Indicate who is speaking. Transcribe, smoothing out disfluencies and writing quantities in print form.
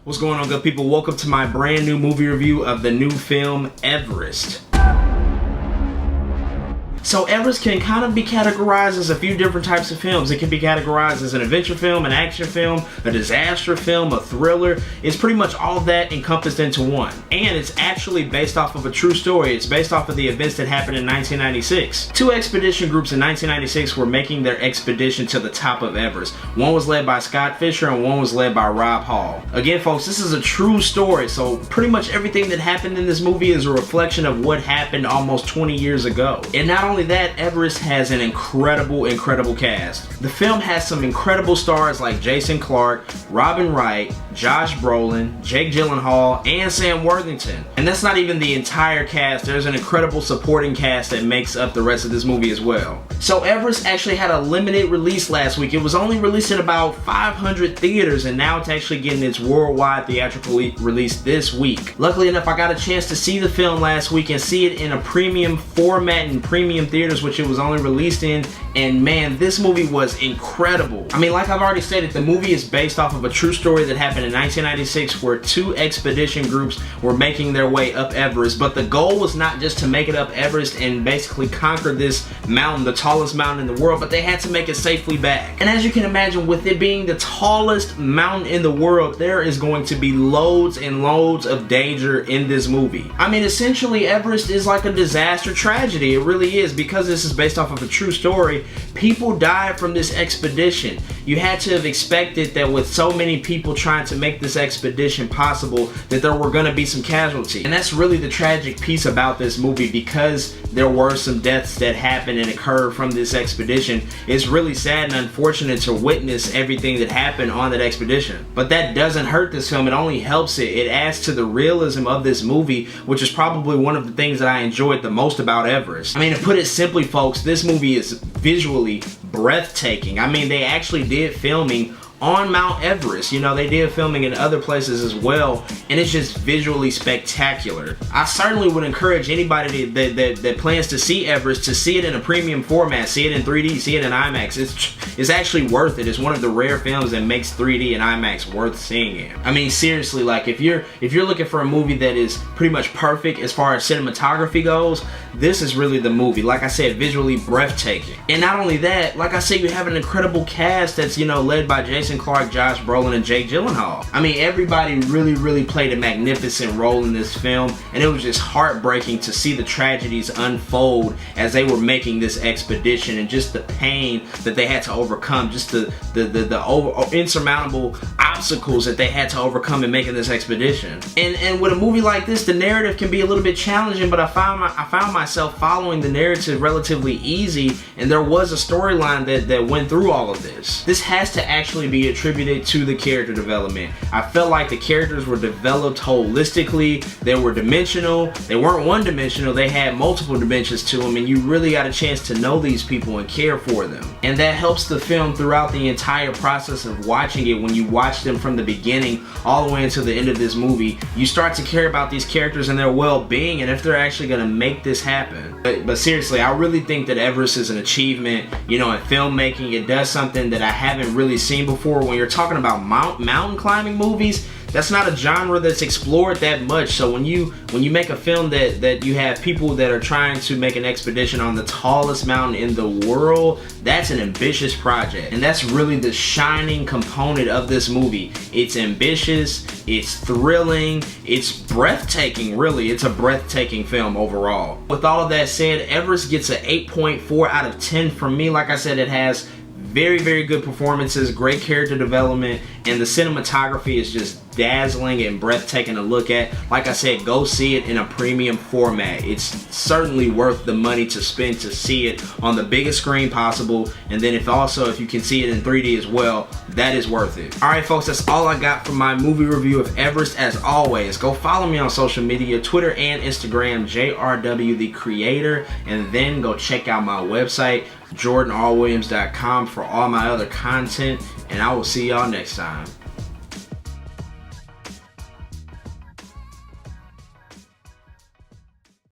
Speaker 1: What's going on, good people? Welcome to my brand new movie review of the new film Everest. So Everest can kind of be categorized as a few different types of films. It can be categorized as an adventure film, an action film, a disaster film, a thriller. It's pretty much all that encompassed into one. And it's actually based off of a true story. It's based off of the events that happened in 1996. Two expedition groups in 1996 were making their expedition to the top of Everest. One was led by Scott Fisher and one was led by Rob Hall. Again, folks, this is a true story, so pretty much everything that happened in this movie is a reflection of what happened almost 20 years ago. And not only that, Everest has an incredible cast. The film has some incredible stars like Jason Clarke, Robin Wright, Josh Brolin, Jake Gyllenhaal, and Sam Worthington. And that's not even the entire cast. There's an incredible supporting cast that makes up the rest of this movie as well. So Everest actually had a limited release last week. It was only released in about 500 theaters, and now it's actually getting its worldwide theatrical release this week. Luckily enough, I got a chance to see the film last week and see it in a premium format in premium theaters, which it was only released in, and man, this movie was incredible. I mean, like I've already stated, the movie is based off of a true story that happened in 1996 where two expedition groups were making their way up Everest, but the goal was not just to make it up Everest and basically conquer this mountain, the tallest mountain in the world, but they had to make it safely back. And as you can imagine, with it being the tallest mountain in the world, there is going to be loads and loads of danger in this movie. I mean, essentially Everest is like a disaster tragedy. It really is, because this is based off of a true story. People died from this expedition. You had to have expected that with so many people trying to make this expedition possible, that there were going to be some casualties. And that's really the tragic piece about this movie, because there were some deaths that happened and occurred from this expedition. It's really sad and unfortunate to witness everything that happened on that expedition. But that doesn't hurt this film. It only helps it. It adds to the realism of this movie, which is probably one of the things that I enjoyed the most about Everest. I mean, to put it simply, folks, this movie is visually breathtaking. I mean, they actually did filming on Mount Everest. You know, they did filming in other places as well, and it's just visually spectacular. I certainly would encourage anybody that plans to see Everest to see it in a premium format, see it in 3D, see it in IMAX. It's actually worth it. It's one of the rare films that makes 3D and IMAX worth seeing it. I mean, seriously, like if you're looking for a movie that is pretty much perfect as far as cinematography goes, this is really the movie. Like I said, visually breathtaking. And not only that, like I said, you have an incredible cast that's, you know, led by Jason Clarke, Josh Brolin, and Jake Gyllenhaal. I mean, everybody really played a magnificent role in this film, and it was just heartbreaking to see the tragedies unfold as they were making this expedition, and just the pain that they had to overcome, just the insurmountable obstacles that they had to overcome in making this expedition. And with a movie like this, the narrative can be a little bit challenging, but I found myself following the narrative relatively easy, and there was a storyline that went through all of this. This has to actually be attributed to the character development. I felt like the characters were developed holistically. They were dimensional. They weren't one-dimensional. They had multiple dimensions to them, and you really got a chance to know these people and care for them. And that helps the film throughout the entire process of watching it. When you watch them from the beginning all the way until the end of this movie, you start to care about these characters and their well-being, and if they're actually going to make this happen. But seriously, I really think that Everest is an achievement, you know, in filmmaking. It does something that I haven't really seen before. When you're talking about mountain climbing movies, that's not a genre that's explored that much. So when you make a film that you have people that are trying to make an expedition on the tallest mountain in the world, that's an ambitious project. And that's really the shining component of this movie. It's ambitious, it's thrilling, it's breathtaking, really. It's a breathtaking film overall. With all of that said, Everest gets an 8.4 out of 10 from me. Like I said, it has very good performances, great character development, and the cinematography is just dazzling and breathtaking to look at. Like I said, go see it in a premium format. It's certainly worth the money to spend to see it on the biggest screen possible, and then if you can see it in 3D as well, that is worth it. Alright folks, that's all I got for my movie review of Everest. As always, go follow me on social media, Twitter and Instagram, JRW the Creator, and then go check out my website, JordanRWilliams.com, for all my other content, and I will see y'all next time.